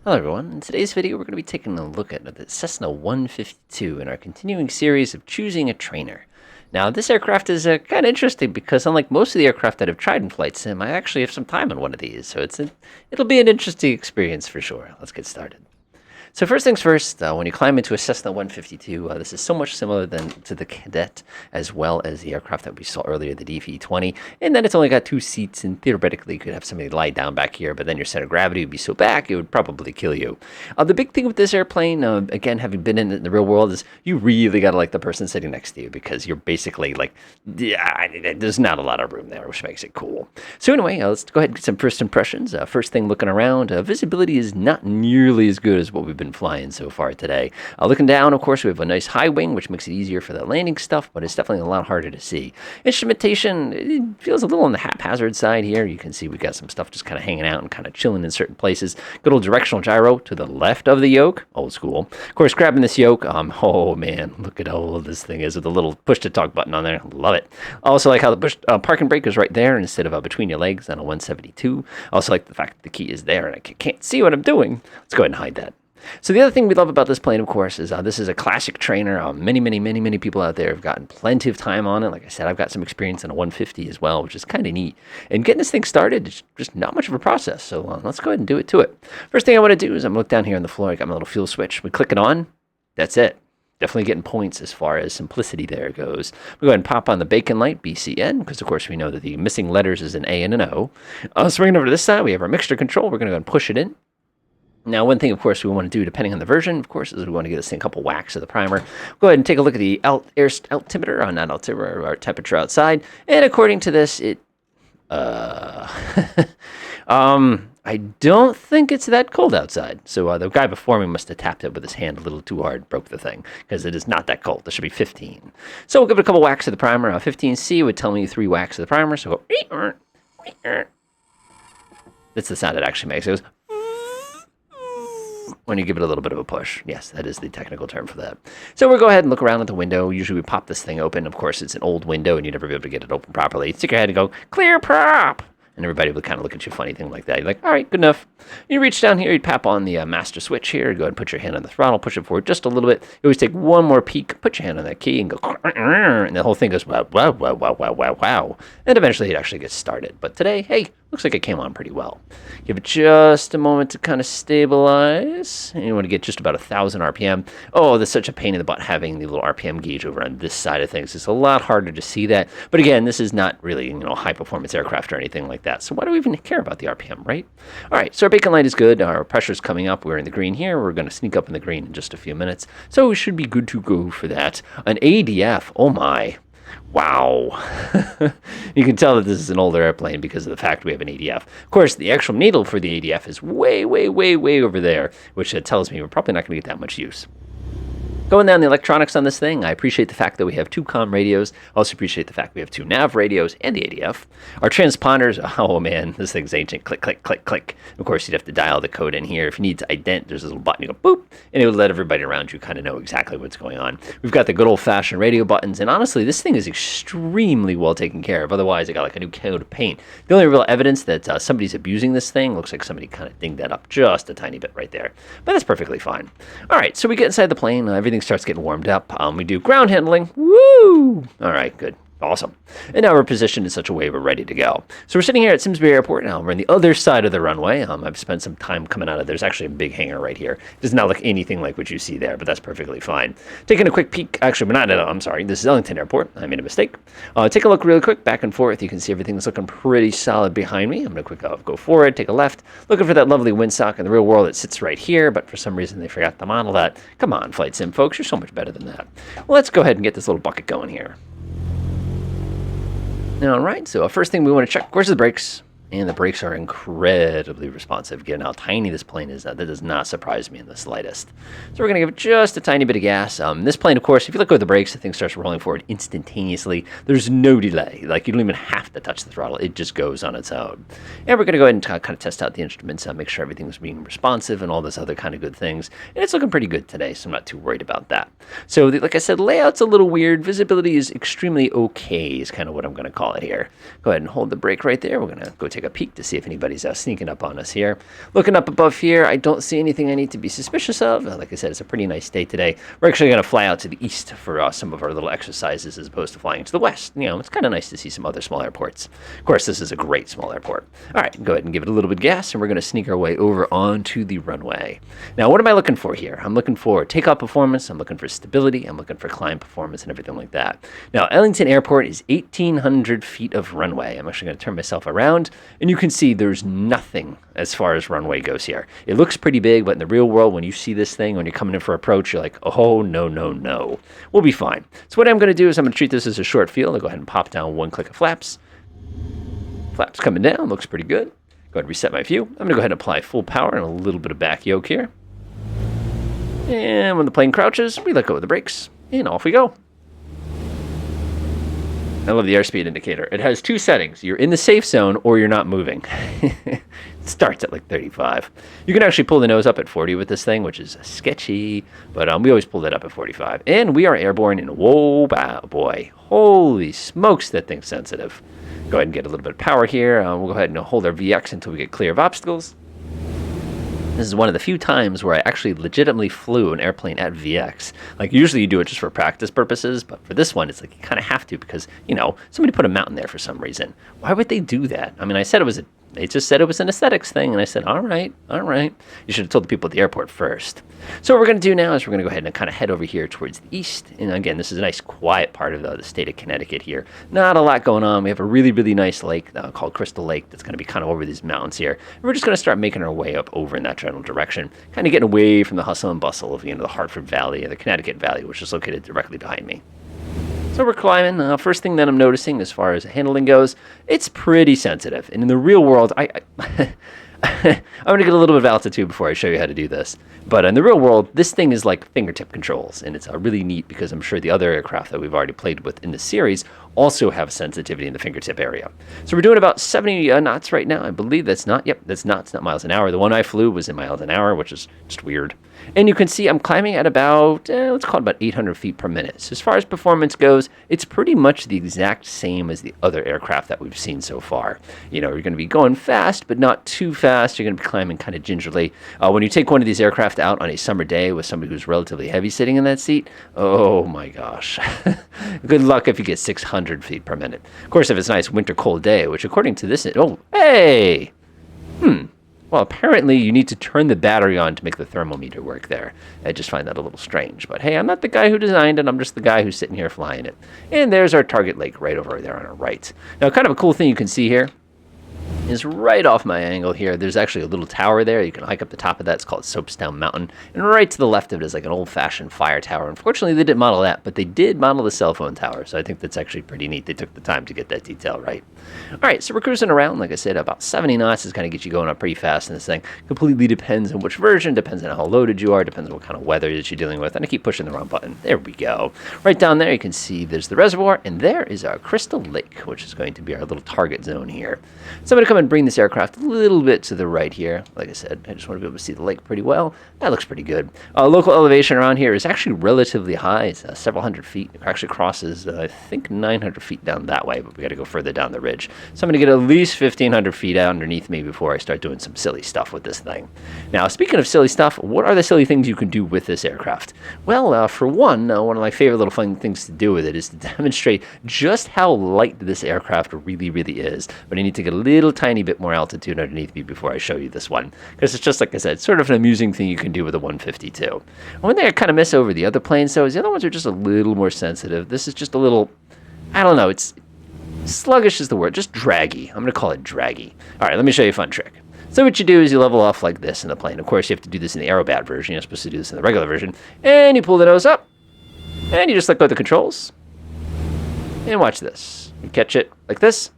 Hello everyone, in today's video we're going to be taking a look at the Cessna 152 in our continuing series of choosing a trainer. Now this aircraft is kind of interesting because unlike most of the aircraft that I've tried in flight sim, I actually have some time on one of these, so it'll be an interesting experience for sure. Let's get started. So first things first, when you climb into a Cessna 152, this is so much similar to the Cadet as well as the aircraft that we saw earlier, the DV-20, in that it's only got 2 seats, and theoretically you could have somebody lie down back here, but then your center of gravity would be so back it would probably kill you. The big thing with this airplane, again, having been in it in the real world, is you really got to like the person sitting next to you because you're basically like, yeah, there's not a lot of room there, which makes it cool. So anyway, let's go ahead and get some first impressions. First thing looking around, visibility is not nearly as good as what we've been flying so far today. Looking down, of course, we have a nice high wing, which makes it easier for the landing stuff, but it's definitely a lot harder to see. Instrumentation, it feels a little on the haphazard side here. You can see we got some stuff just kind of hanging out and kind of chilling in certain places. Good old directional gyro to the left of the yoke, old school. Of course, grabbing this yoke, oh man, look at how old this thing is with the little push to talk button on there. Love it. Also like how the push parking brake is right there instead of between your legs on a 172. Also like the fact that the key is there and I can't see what I'm doing. Let's go ahead and hide that. So the other thing we love about this plane, of course, is this is a classic trainer. Many people out there have gotten plenty of time on it. Like I said, I've got some experience in a 150 as well, which is kind of neat. And getting this thing started is just not much of a process. So let's go ahead and do it to it. First thing I want to do is I'm going to look down here on the floor. I got my little fuel switch. We click it on. That's it. Definitely getting points as far as simplicity there goes. We'll go ahead and pop on the bacon light, BCN, because of course we know that the missing letters is an A and an O. Swinging over to this side, we have our mixture control. We're going to go and push it in. Now, one thing, of course, we want to do, depending on the version, of course, is we want to give this thing a couple whacks of the primer. Go ahead and take a look at the altimeter, not altimeter, our temperature outside. And according to this, I don't think it's that cold outside. So the guy before me must have tapped it with his hand a little too hard, broke the thing, because it is not that cold. It should be 15. So we'll give it a couple whacks of the primer. 15C would tell me 3 whacks of the primer. So go, that's the sound it actually makes. It goes when you give it a little bit of a push. Yes, that is the technical term for that. So we'll go ahead and look around at the window. Usually we pop this thing open. Of course, it's an old window, and you'd never be able to get it open properly. Stick your head and go, clear prop! And everybody would kind of look at you funny thing like that. You're like, all right, good enough. You reach down here, you tap on the master switch here. Go ahead and put your hand on the throttle, push it forward just a little bit. You always take one more peek, put your hand on that key, and go, and the whole thing goes, wow, wow, wow, wow, wow, wow, wow. And eventually it actually gets started. But today, hey, looks like it came on pretty well. Give it just a moment to kind of stabilize. And you want to get just about 1,000 RPM. Oh, that's such a pain in the butt having the little RPM gauge over on this side of things. It's a lot harder to see that. But again, this is not really, high performance aircraft or anything like that. So why do we even care about the RPM, right? All right, so our bacon light is good. Our pressure's coming up. We're in the green here. We're going to sneak up in the green in just a few minutes. So we should be good to go for that. An ADF, oh my. Wow. You can tell that this is an older airplane because of the fact we have an ADF. Of course, the actual needle for the ADF is way, way, way, way over there, which tells me we're probably not going to get that much use. Going down the electronics on this thing, I appreciate the fact that we have 2 comm radios. I also appreciate the fact we have 2 nav radios and the ADF. Our transponders, oh man, this thing's ancient. Click, click, click, click. Of course, you'd have to dial the code in here. If you need to ident, there's a little button. You go boop, and it would let everybody around you kind of know exactly what's going on. We've got the good old-fashioned radio buttons, and honestly, this thing is extremely well taken care of. Otherwise, it got like a new coat of paint. The only real evidence that somebody's abusing this thing looks like somebody kind of dinged that up just a tiny bit right there. But that's perfectly fine. All right, so we get inside the plane. Everything starts getting warmed up. We do ground handling. Woo! All right, good. Awesome. And now we're positioned in such a way we're ready to go. So we're sitting here at Simsbury Airport now. We're on the other side of the runway. I've spent some time coming out of there's actually a big hangar right here. It does not look anything like what you see there, but that's perfectly fine. Taking a quick peek. Actually, we're not. I'm sorry. This is Ellington Airport. I made a mistake. Take a look really quick back and forth. You can see everything's looking pretty solid behind me. I'm going to go forward, take a left, looking for that lovely windsock. In the real world, it sits right here, but for some reason they forgot to model that. Come on, flight sim folks. You're so much better than that. Well, let's go ahead and get this little bucket going here. All right, so first thing we want to check, of course, is the brakes. And the brakes are incredibly responsive. Given how tiny this plane is, that does not surprise me in the slightest. So we're going to give it just a tiny bit of gas. This plane, of course, if you look at the brakes, the thing starts rolling forward instantaneously. There's no delay. Like, you don't even have to touch the throttle. It just goes on its own. And we're going to go ahead and kind of test out the instruments, make sure everything's being responsive and all those other kind of good things. And it's looking pretty good today, so I'm not too worried about that. So, like I said, layout's a little weird. Visibility is extremely okay is kind of what I'm going to call it here. Go ahead and hold the brake right there. We're going to go take take a peek to see if anybody's sneaking up on us here. Looking up above here, I don't see anything I need to be suspicious of. Like I said, it's a pretty nice day today. We're actually going to fly out to the east for some of our little exercises as opposed to flying to the west. You know, it's kind of nice to see some other small airports. Of course, this is a great small airport. All right, go ahead and give it a little bit of gas, and we're going to sneak our way over onto the runway. Now, what am I looking for here? I'm looking for takeoff performance. I'm looking for stability. I'm looking for climb performance and everything like that. Now, Ellington Airport is 1,800 feet of runway. I'm actually going to turn myself around, and you can see there's nothing as far as runway goes here. It looks pretty big, but in the real world, when you see this thing, when you're coming in for approach, you're like, oh, no, no, no. We'll be fine. So what I'm going to do is I'm going to treat this as a short field. I'll go ahead and pop down one click of flaps. Flaps coming down. Looks pretty good. Go ahead and reset my view. I'm going to go ahead and apply full power and a little bit of back yoke here. And when the plane crouches, we let go of the brakes, and off we go. I love the airspeed indicator. It has two settings. You're in the safe zone or you're not moving. It starts at like 35. You can actually pull the nose up at 40 with this thing, which is sketchy, but we always pull that up at 45. And we are airborne, and whoa, boy, holy smokes, that thing's sensitive. Go ahead and get a little bit of power here. We'll go ahead and hold our VX until we get clear of obstacles. This is one of the few times where I actually legitimately flew an airplane at VX. Like, usually you do it just for practice purposes, but for this one, it's like you kind of have to because, you know, somebody put a mountain there for some reason. Why would they do that? I mean, they just said it was an aesthetics thing, and I said, all right. You should have told the people at the airport first. So what we're going to do now is we're going to go ahead and kind of head over here towards the east. And again, this is a nice quiet part of the state of Connecticut here. Not a lot going on. We have a really, really nice lake called Crystal Lake that's going to be kind of over these mountains here. And we're just going to start making our way up over in that general direction, kind of getting away from the hustle and bustle of, you know, the Hartford Valley or the Connecticut Valley, which is located directly behind me. So we're climbing. First thing that I'm noticing as far as handling goes, it's pretty sensitive. And in the real world, I'm going to get a little bit of altitude before I show you how to do this. But in the real world, this thing is like fingertip controls. And it's really neat because I'm sure the other aircraft that we've already played with in the series also have sensitivity in the fingertip area. So we're doing about 70 knots right now. I believe that's not. Yep, that's knots, not miles an hour. The one I flew was in miles an hour, which is just weird. And you can see I'm climbing at about, let's call it about 800 feet per minute. So as far as performance goes, it's pretty much the exact same as the other aircraft that we've seen so far. You know, you're going to be going fast, but not too fast. You're going to be climbing kind of gingerly. When you take one of these aircraft out on a summer day with somebody who's relatively heavy sitting in that seat, oh my gosh. Good luck if you get 600 feet per minute. Of course, if it's a nice winter cold day, which according to this, well, apparently you need to turn the battery on to make the thermometer work there. I just find that a little strange. But hey, I'm not the guy who designed it. I'm just the guy who's sitting here flying it. And there's our target lake right over there on our right. Now, kind of a cool thing you can see here is right off my angle here, there's actually a little tower there. You can hike up the top of that. It's called Soapstone Mountain. And right to the left of it is like an old-fashioned fire tower. Unfortunately, they didn't model that, but they did model the cell phone tower. So I think that's actually pretty neat. They took the time to get that detail right. All right, so we're cruising around. Like I said, about 70 knots is going to get you going up pretty fast in this thing. Completely depends on which version, depends on how loaded you are, depends on what kind of weather that you're dealing with. And I keep pushing the wrong button. There we go. Right down there, you can see there's the reservoir, and there is our Crystal Lake, which is going to be our little target zone here. So I'm going to come and bring this aircraft a little bit to the right here. Like I said, I just want to be able to see the lake pretty well. That looks pretty good. Local elevation around here is actually relatively high. It's several hundred feet. It actually crosses, I think, 900 feet down that way, but we got to go further down the ridge. So I'm going to get at least 1,500 feet out underneath me before I start doing some silly stuff with this thing. Now, speaking of silly stuff, what are the silly things you can do with this aircraft? Well, for one of my favorite little fun things to do with it is to demonstrate just how light this aircraft really, really is. But I need to get a little tiny bit more altitude underneath me before I show you this one, because it's just, like I said, sort of an amusing thing you can do with a 152. One thing I kind of miss over the other planes, though, is the other ones are just a little more sensitive. This is just a little, I don't know, it's sluggish is the word, just draggy. I'm going to call it draggy. All right, let me show you a fun trick. So what you do is you level off like this in the plane. Of course, you have to do this in the Aerobat version. You're supposed to do this in the regular version. And you pull the nose up, and you just let go of the controls. And watch this. You catch it like this,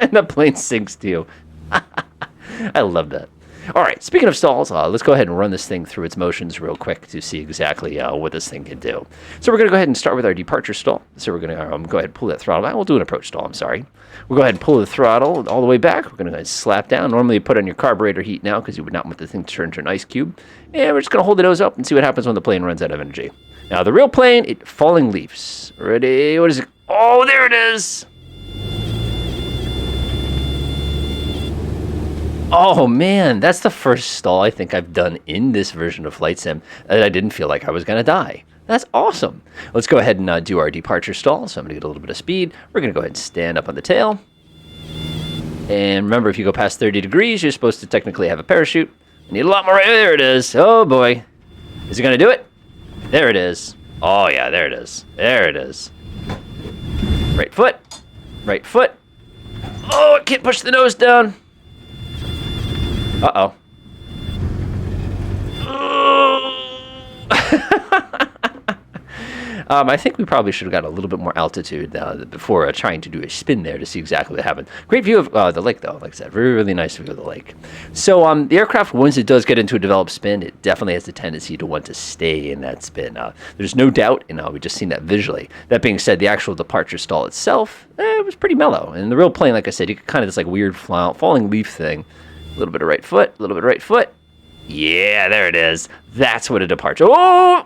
and the plane sinks to you. I love that. All right, speaking of stalls, let's go ahead and run this thing through its motions real quick to see exactly what this thing can do. So we're going to go ahead and start with our departure stall. So we're going to go ahead and pull that throttle back. We'll do an approach stall, I'm sorry. We'll go ahead and pull the throttle all the way back. We're going to go ahead and slap down. Normally you put on your carburetor heat now because you would not want the thing to turn into an ice cube. And we're just going to hold the nose up and see what happens when the plane runs out of energy. Now, the real plane, falling leaves. Ready? What is it? Oh, there it is. Oh man, that's the first stall I think I've done in this version of Flight Sim that I didn't feel like I was going to die. That's awesome. Let's go ahead and do our departure stall. So I'm going to get a little bit of speed. We're going to go ahead and stand up on the tail. And remember, if you go past 30 degrees, you're supposed to technically have a parachute. I need a lot more. There it is. Oh boy. Is it going to do it? There it is. Oh yeah, there it is. There it is. Right foot. Right foot. Oh, I can't push the nose down. Uh-oh. I think we probably should have got a little bit more altitude before trying to do a spin there to see exactly what happened. Great view of the lake, though. Like I said, really, really nice view of the lake. So the aircraft, once it does get into a developed spin, it definitely has the tendency to want to stay in that spin. There's no doubt, we've just seen that visually. That being said, the actual departure stall itself, it was pretty mellow. And the real plane, like I said, you could kind of this like weird falling leaf thing. A little bit of right foot, a little bit of right foot. Yeah, there it is. That's what a departure. Oh!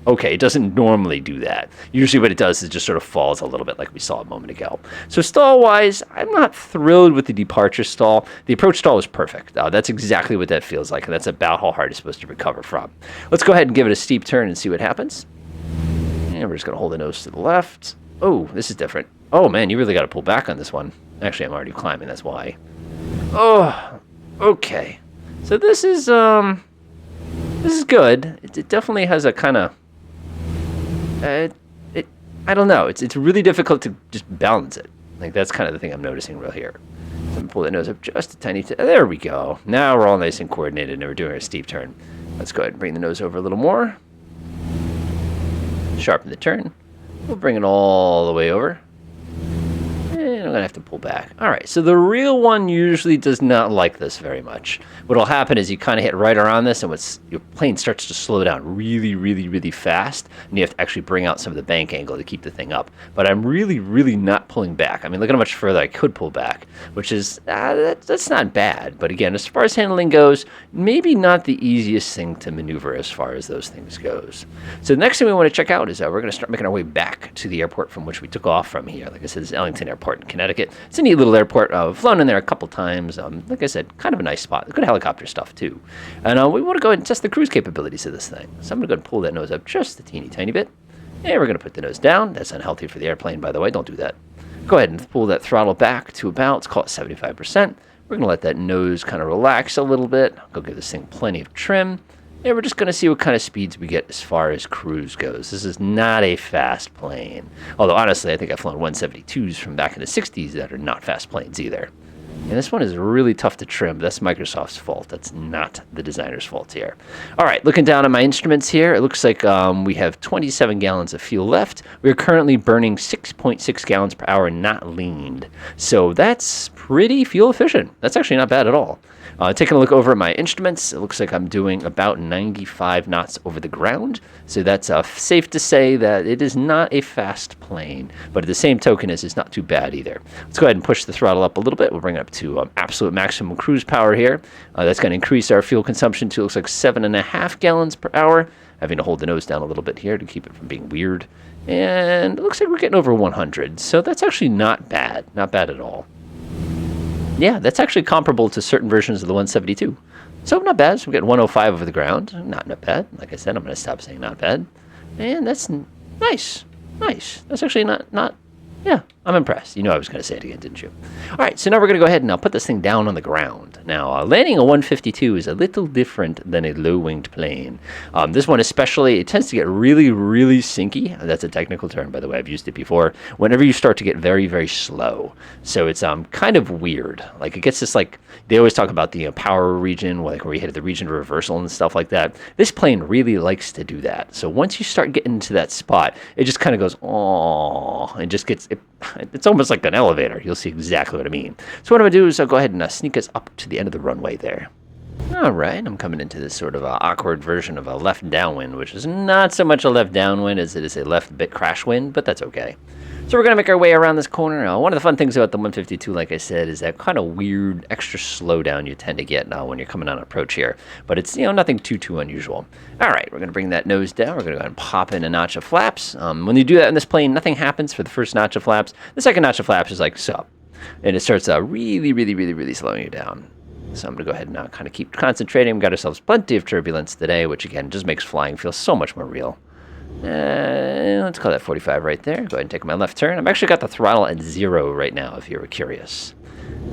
Okay, it doesn't normally do that. Usually what it does is just sort of falls a little bit like we saw a moment ago. So stall-wise, I'm not thrilled with the departure stall. The approach stall is perfect. That's exactly what that feels like, and that's about how hard it's supposed to recover from. Let's go ahead and give it a steep turn and see what happens. And we're just going to hold the nose to the left. Oh, this is different. Oh, man, you really got to pull back on this one. Actually, I'm already climbing, that's why. Oh, okay. So this is good. It definitely has a kind of... I don't know. It's really difficult to just balance it. Like, that's kind of the thing I'm noticing real here. So I'm going to pull that nose up just a tiny... There we go. Now we're all nice and coordinated, and we're doing a steep turn. Let's go ahead and bring the nose over a little more. Sharpen the turn. We'll bring it all the way over. And I'm going to have to pull back. All right, so the real one usually does not like this very much. What will happen is you kind of hit right around this, and your plane starts to slow down really, really, really fast, and you have to actually bring out some of the bank angle to keep the thing up. But I'm really, really not pulling back. I mean, look at how much further I could pull back, which is, that's not bad. But again, as far as handling goes, maybe not the easiest thing to maneuver as far as those things goes. So the next thing we want to check out is we're going to start making our way back to the airport from which we took off from here. Like I said, this is Ellington Airport in Connecticut. It's a neat little airport. I've flown in there a couple times. Like I said, kind of a nice spot. Good helicopter stuff, too. And we want to go ahead and test the cruise capabilities of this thing. So I'm going to go ahead and pull that nose up just a teeny tiny bit. And we're going to put the nose down. That's unhealthy for the airplane, by the way. Don't do that. Go ahead and pull that throttle back to about, let's call it 75%. We're going to let that nose kind of relax a little bit. Go give this thing plenty of trim. And we're just going to see what kind of speeds we get as far as cruise goes. This is not a fast plane. Although, honestly, I think I've flown 172s from back in the 60s that are not fast planes either. And this one is really tough to trim. That's Microsoft's fault. That's not the designer's fault here. All right, looking down at my instruments here, it looks like we have 27 gallons of fuel left. We're currently burning 6.6 gallons per hour not leaned. So that's pretty fuel efficient. That's actually not bad at all. Taking a look over at my instruments, it looks like I'm doing about 95 knots over the ground. So that's safe to say that it is not a fast plane. But at the same token, it's not too bad either. Let's go ahead and push the throttle up a little bit. We'll bring it up to absolute maximum cruise power here. That's going to increase our fuel consumption to, looks like 7.5 gallons per hour. Having to hold the nose down a little bit here to keep it from being weird. And it looks like we're getting over 100. So that's actually not bad. Not bad at all. Yeah, that's actually comparable to certain versions of the 172. So not bad. So we're getting 105 over the ground. Not bad. Like I said, I'm going to stop saying not bad. And that's nice. Nice. That's actually not yeah, I'm impressed. You know I was going to say it again, didn't you? All right, so now we're going to go ahead and put this thing down on the ground. Now, landing a 152 is a little different than a low-winged plane. This one especially, it tends to get really, really sinky. That's a technical term, by the way. I've used it before. Whenever you start to get very, very slow. So it's kind of weird. Like, it gets this, like, they always talk about the power region, like where you hit the region of reversal and stuff like that. This plane really likes to do that. So once you start getting into that spot, it just kind of goes, oh, and just gets... It's almost like an elevator. You'll see exactly what I mean. So what I'm going to do is I'll go ahead and sneak us up to the end of the runway there. All right, I'm coming into this sort of awkward version of a left downwind, which is not so much a left downwind as it is a left bit crash wind, but that's okay. So we're going to make our way around this corner. One of the fun things about the 152, like I said, is that kind of weird extra slowdown you tend to get when you're coming on approach here. But it's, nothing too unusual. All right, we're going to bring that nose down. We're going to go ahead and pop in a notch of flaps. When you do that in this plane, nothing happens for the first notch of flaps. The second notch of flaps is like, sup. And it starts really slowing you down. So I'm going to go ahead and now kind of keep concentrating. We've got ourselves plenty of turbulence today, which again just makes flying feel so much more real. Let's call that 45 right there. Go ahead and take my left turn. I've actually got the throttle at 0 right now, if you were curious.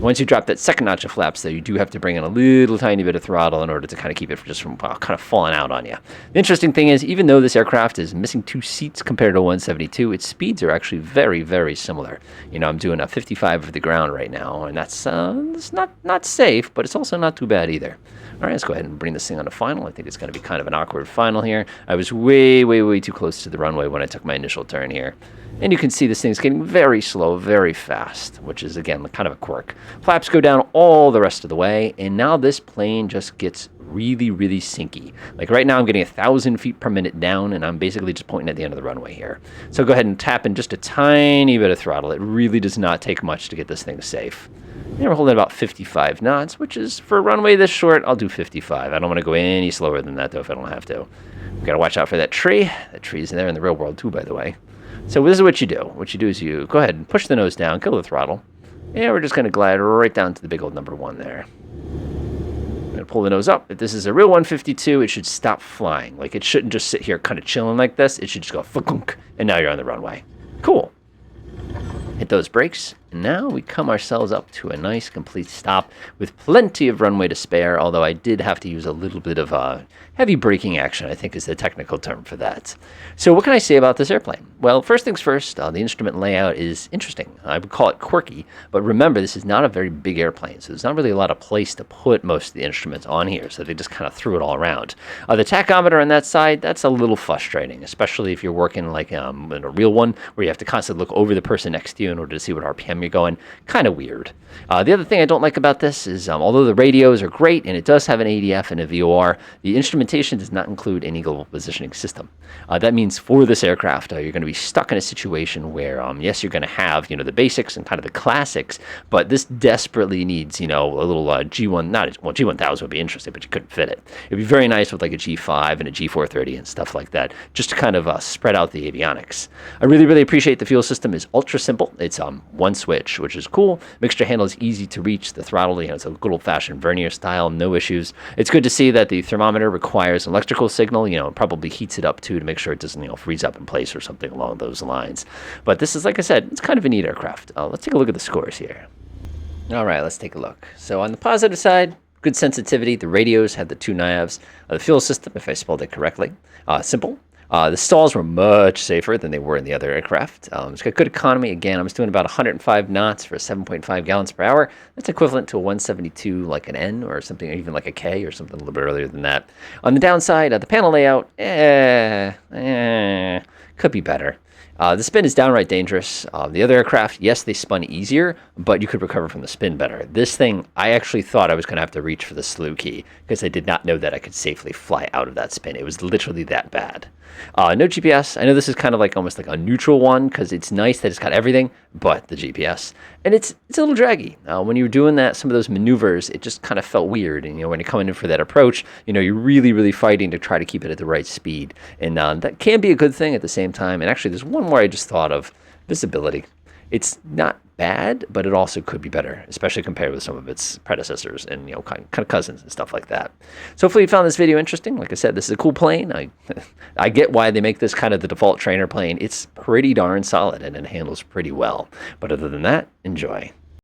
Once you drop that second notch of flaps, though, you do have to bring in a little tiny bit of throttle in order to kind of keep it from kind of falling out on you. The interesting thing is, even though this aircraft is missing 2 seats compared to 172, its speeds are actually very, very similar. You know, I'm doing a 55 of the ground right now, and that's it's not safe, but it's also not too bad either. All right, let's go ahead and bring this thing on to final. I think it's going to be kind of an awkward final here. I was way, way, way too close to the runway when I took my initial turn here. And you can see this thing's getting very slow, very fast, which is, again, kind of a quirk. Flaps go down all the rest of the way, and now this plane just gets really, really sinky. Like right now I'm getting 1,000 feet per minute down, and I'm basically just pointing at the end of the runway here. So go ahead and tap in just a tiny bit of throttle. It really does not take much to get this thing safe. And we're holding about 55 knots, which is, for a runway this short, I'll do 55. I don't want to go any slower than that, though, if I don't have to. We've got to watch out for that tree. That tree's there in the real world, too, by the way. So this is what you do. What you do is you go ahead and push the nose down, kill the throttle. And we're just going to glide right down to the big old number 1 there. I'm going to pull the nose up. If this is a real 152, it should stop flying. Like, it shouldn't just sit here kind of chilling like this. It should just go fa-kunk, and now you're on the runway. Cool. Hit those brakes, and now we come ourselves up to a nice complete stop with plenty of runway to spare, although I did have to use a little bit of heavy braking action, I think is the technical term for that. So what can I say about this airplane? Well, first things first, the instrument layout is interesting. I would call it quirky, but remember, this is not a very big airplane, so there's not really a lot of place to put most of the instruments on here, so they just kind of threw it all around. The tachometer on that side, that's a little frustrating, especially if you're working like in a real one, where you have to constantly look over the person next to you in order to see what RPM you're going. Kind of weird. The other thing I don't like about this is, although the radios are great, and it does have an ADF and a VOR, the instrumentation does not include any global positioning system. That means for this aircraft, you're going to be stuck in a situation where, yes, you're going to have, the basics and kind of the classics, but this desperately needs, a little G1, G1000 would be interesting, but you couldn't fit it. It'd be very nice with like a G5 and a G430 and stuff like that, just to kind of spread out the avionics. I really, really appreciate the fuel system is ultra simple. It's one switch, which is cool. Mixture handle is easy to reach. The throttle, it's a good old-fashioned vernier style, no issues. It's good to see that the thermometer requires an electrical signal. It probably heats it up too to make sure it doesn't, freeze up in place or something along those lines. But this is, like I said, it's kind of a neat aircraft. Let's take a look at the scores here. All right, let's take a look. So on the positive side, good sensitivity. The radios had the 2 NIAVs. The fuel system, if I spelled it correctly, simple. The stalls were much safer than they were in the other aircraft. It's got good economy. Again, I was doing about 105 knots for 7.5 gallons per hour. That's equivalent to a 172 like an N or something, or even like a K or something a little bit earlier than that. On the downside, the panel layout, could be better. The spin is downright dangerous. The other aircraft, yes, they spun easier, but you could recover from the spin better. This thing, I actually thought I was going to have to reach for the slew key because I did not know that I could safely fly out of that spin. It was literally that bad. No GPS. I know this is kind of like almost like a neutral one because it's nice that it's got everything but the GPS. And it's a little draggy. When you were doing that, some of those maneuvers, it just kind of felt weird. And, when you're coming in for that approach, you're really, really fighting to try to keep it at the right speed. And that can be a good thing at the same time. And actually, there's one more I just thought of. Visibility. It's not bad, but it also could be better, especially compared with some of its predecessors and, kind of cousins and stuff like that. So hopefully you found this video interesting. Like I said, this is a cool plane. I get why they make this kind of the default trainer plane. It's pretty darn solid and it handles pretty well. But other than that, enjoy.